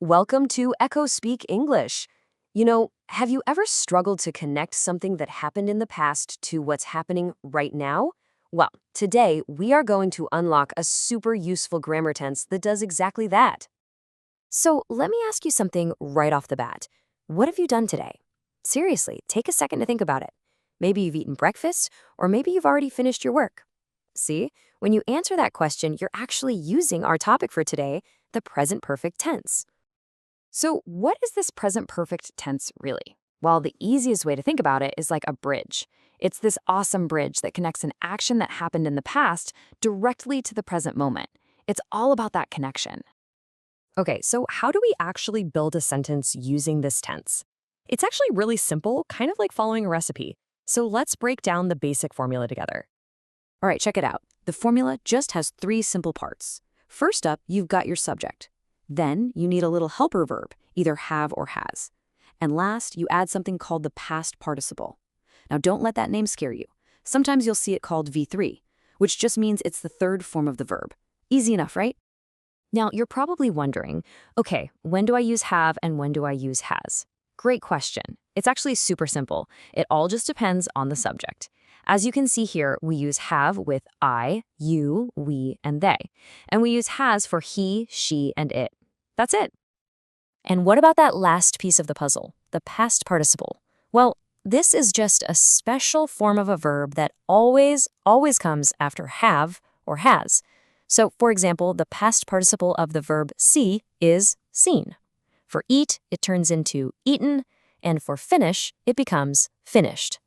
Welcome to Echo Speak English. Have you ever struggled to connect something that happened in the past to what's happening right now? Well, today we are going to unlock a super useful grammar tense that does exactly that. So let me ask you something right off the bat. What have you done today? Seriously, take a second to think about it. Maybe you've eaten breakfast, or maybe you've already finished your work. See, when you answer that question, you're actually using our topic for today, the present perfect tense. So what is this present perfect tense really? Well, the easiest way to think about it is like a bridge. It's this awesome bridge that connects an action that happened in the past directly to the present moment. It's all about that connection. Okay, so how do we actually build a sentence using this tense? It's actually really simple, kind of like following a recipe. So let's break down the basic formula together. All right, check it out. The formula just has three simple parts. First up, you've got your subject. Then you need a little helper verb, either have or has. And last, you add something called the past participle. Now don't let that name scare you. Sometimes you'll see it called V3, which just means it's the third form of the verb. Easy enough, right? Now you're probably wondering, okay, when do I use have and when do I use has? Great question. It's actually super simple. It all just depends on the subject. As you can see here, we use have with I, you, we, and they. And we use has for he, she, and it. That's it. And what about that last piece of the puzzle, the past participle? Well, this is just a special form of a verb that always comes after have or has. So, for example, the past participle of the verb see is seen. For eat, it turns into eaten, and for finish, it becomes finished.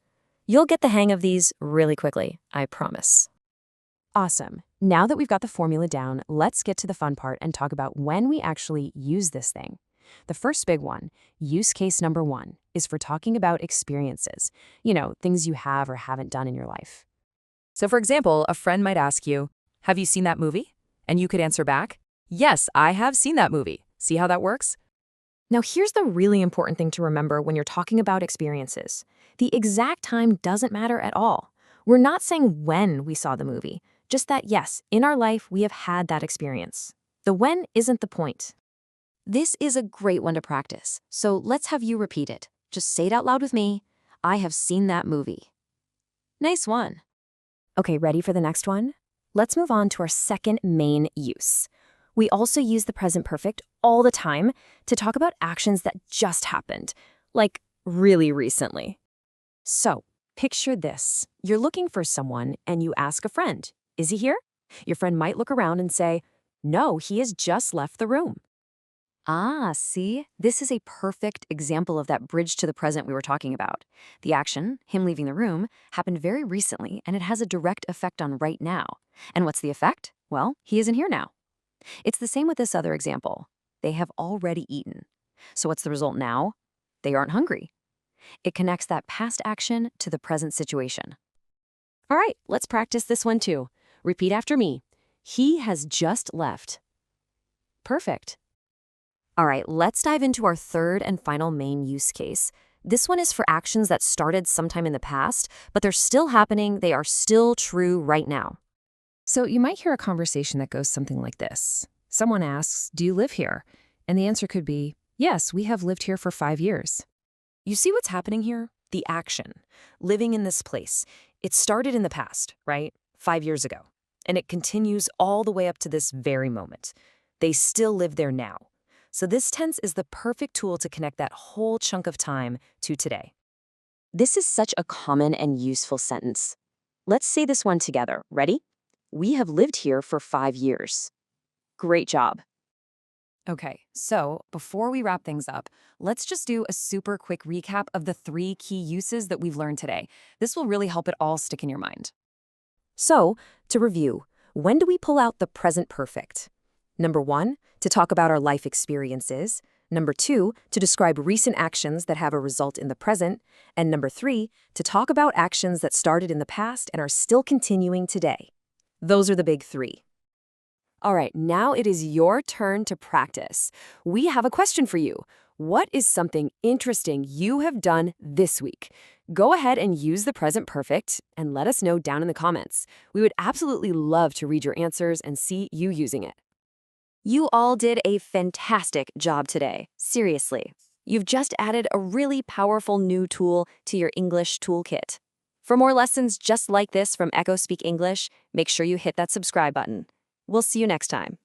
You'll get the hang of these really quickly, I promise. Awesome. Now that we've got the formula down, let's get to the fun part and talk about when we actually use this thing. The first big one, use case number 1, is for talking about experiences. Things you have or haven't done in your life. So for example, a friend might ask you, "Have you seen that movie?" And you could answer back, "Yes, I have seen that movie." See how that works? Now, here's the really important thing to remember when you're talking about experiences. The exact time doesn't matter at all. We're not saying when we saw the movie, just that, yes, in our life, we have had that experience. The when isn't the point. This is a great one to practice, so let's have you repeat it. Just say it out loud with me. I have seen that movie. Nice one. Okay, ready for the next one? Let's move on to our second main use. We also use the present perfect all the time to talk about actions that just happened, like really recently. So, picture this. You're looking for someone and you ask a friend, "Is he here?" Your friend might look around and say, "No, he has just left the room." Ah, see? This is a perfect example of that bridge to the present we were talking about. The action, him leaving the room, happened very recently and it has a direct effect on right now. And what's the effect? Well, he isn't here now. It's the same with this other example. They have already eaten. So what's the result now? They aren't hungry. It connects that past action to the present situation. All right, let's practice this one too. Repeat after me. He has just left. Perfect. All right, let's dive into our third and final main use case. This one is for actions that started sometime in the past, but they're still happening, they are still true right now. So you might hear a conversation that goes something like this. Someone asks, "Do you live here?" And the answer could be, "Yes, we have lived here for 5 years." You see what's happening here? The action, living in this place. It started in the past, right? 5 years ago. And it continues all the way up to this very moment. They still live there now. So this tense is the perfect tool to connect that whole chunk of time to today. This is such a common and useful sentence. Let's say this one together. Ready? We have lived here for 5 years. Great job. Okay, so before we wrap things up, let's just do a super quick recap of the 3 key uses that we've learned today. This will really help it all stick in your mind. So, to review, when do we pull out the present perfect? Number 1, to talk about our life experiences. Number 2, to describe recent actions that have a result in the present. And number 3, to talk about actions that started in the past and are still continuing today. Those are the big 3. All right, now it is your turn to practice. We have a question for you. What is something interesting you have done this week? Go ahead and use the present perfect and let us know down in the comments. We would absolutely love to read your answers and see you using it. You all did a fantastic job today. Seriously. You've just added a really powerful new tool to your English toolkit. For more lessons just like this from Echo Speak English, make sure you hit that subscribe button. We'll see you next time.